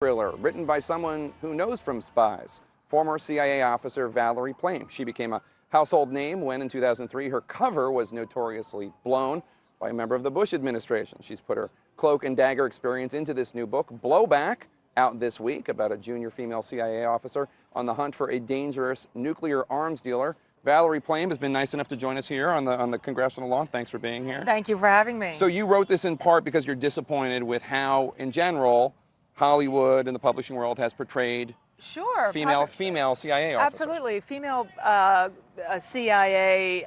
Thriller, written by someone who knows from spies, former CIA officer Valerie Plame. She became a household name when, in 2003, her cover was notoriously blown by a member of the Bush administration. She's put her cloak and dagger experience into this new book, Blowback, out this week, about a junior female CIA officer on the hunt for a dangerous nuclear arms dealer. Valerie Plame has been nice enough to join us here on the congressional lawn. Thanks for being here. Thank you for having me. So you wrote this in part because you're disappointed with how, in general, Hollywood and the publishing world has portrayed female CIA officers. Absolutely. Female CIA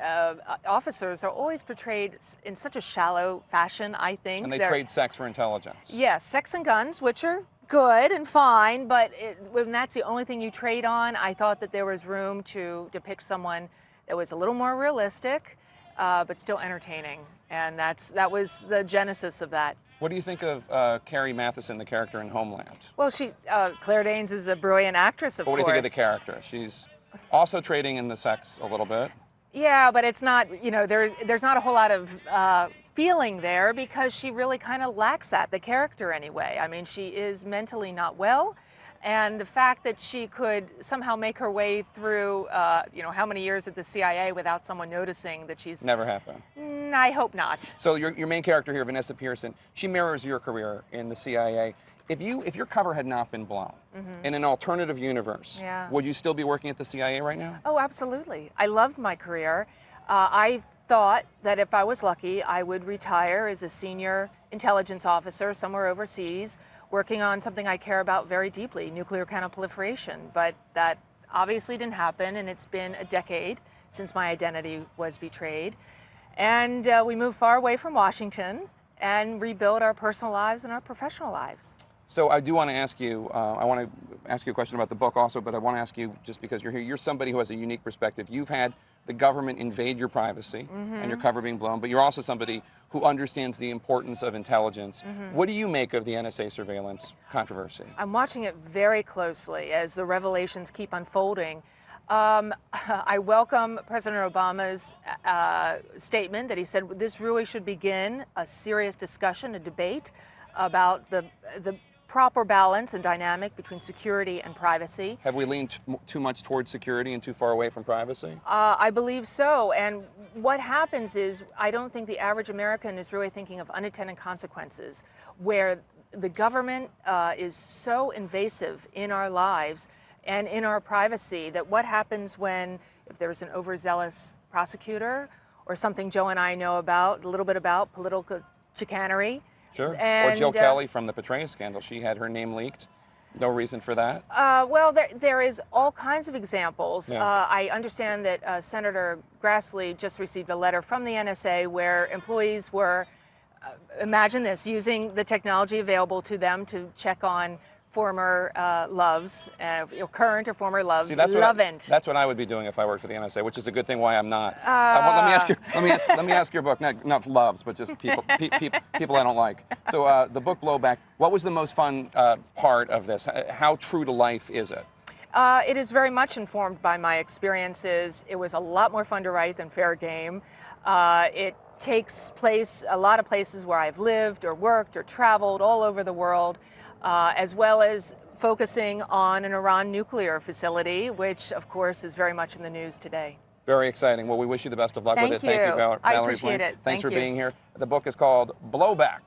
officers are always portrayed in such a shallow fashion, I think. And they trade sex for intelligence. Yes, sex and guns, which are good and fine, but when that's the only thing you trade on, I thought that there was room to depict someone that was a little more realistic, but still entertaining. And that was the genesis of that. What do you think of Carrie Mathison, the character in Homeland? Well, Claire Danes is a brilliant actress, of course. What do you think of the character? She's also trading in the sex a little bit. Yeah, but it's not, there's not a whole lot of feeling there because she really kind of lacks that, the character anyway. I mean, she is mentally not well. And the fact that she could somehow make her way through, how many years at the CIA without someone noticing that she's... Never happened. I hope not. So your main character here, Vanessa Pearson, she mirrors your career in the CIA. If your cover had not been blown in an alternative universe, would you still be working at the CIA right now? Oh, absolutely. I loved my career. I thought that if I was lucky, I would retire as a senior intelligence officer somewhere overseas, working on something I care about very deeply, nuclear counterproliferation. But that obviously didn't happen, and it's been a decade since my identity was betrayed. And we moved far away from Washington and rebuild our personal lives and our professional lives. So I do want to ask you, I want to ask you a question about the book also, but I want to ask you, just because you're here, you're somebody who has a unique perspective. You've had the government invade your privacy and your cover being blown, but you're also somebody who understands the importance of intelligence. What do you make of the NSA surveillance controversy? I'm watching it very closely as the revelations keep unfolding. I welcome President Obama's statement that he said this really should begin a serious discussion, a debate about the proper balance and dynamic between security and privacy. Have we leaned too much towards security and too far away from privacy? I believe so. And what happens is, I don't think the average American is really thinking of unintended consequences, where the government is so invasive in our lives and in our privacy that what happens if there's an overzealous prosecutor or something Joe and I know about, a little bit about political chicanery. Sure. Or Jill Kelly from the Petraeus scandal. She had her name leaked. No reason for that? Well, there is all kinds of examples. Yeah. I understand that Senator Grassley just received a letter from the NSA where employees were, imagine this, using the technology available to them to check on former loves, current or former loves. See, that's what I would be doing if I worked for the NSA, which is a good thing why I'm not. Let me ask your book, not loves, but just people I don't like. So the book Blowback, what was the most fun part of this? How true to life is it? It is very much informed by my experiences. It was a lot more fun to write than Fair Game. It takes place a lot of places where I've lived or worked or traveled all over the world. As well as focusing on an Iran nuclear facility, which, of course, is very much in the news today. Very exciting. Well, we wish you the best of luck with it. Thank you, Valerie I appreciate Plame. it. Thanks for being here. The book is called Blowback.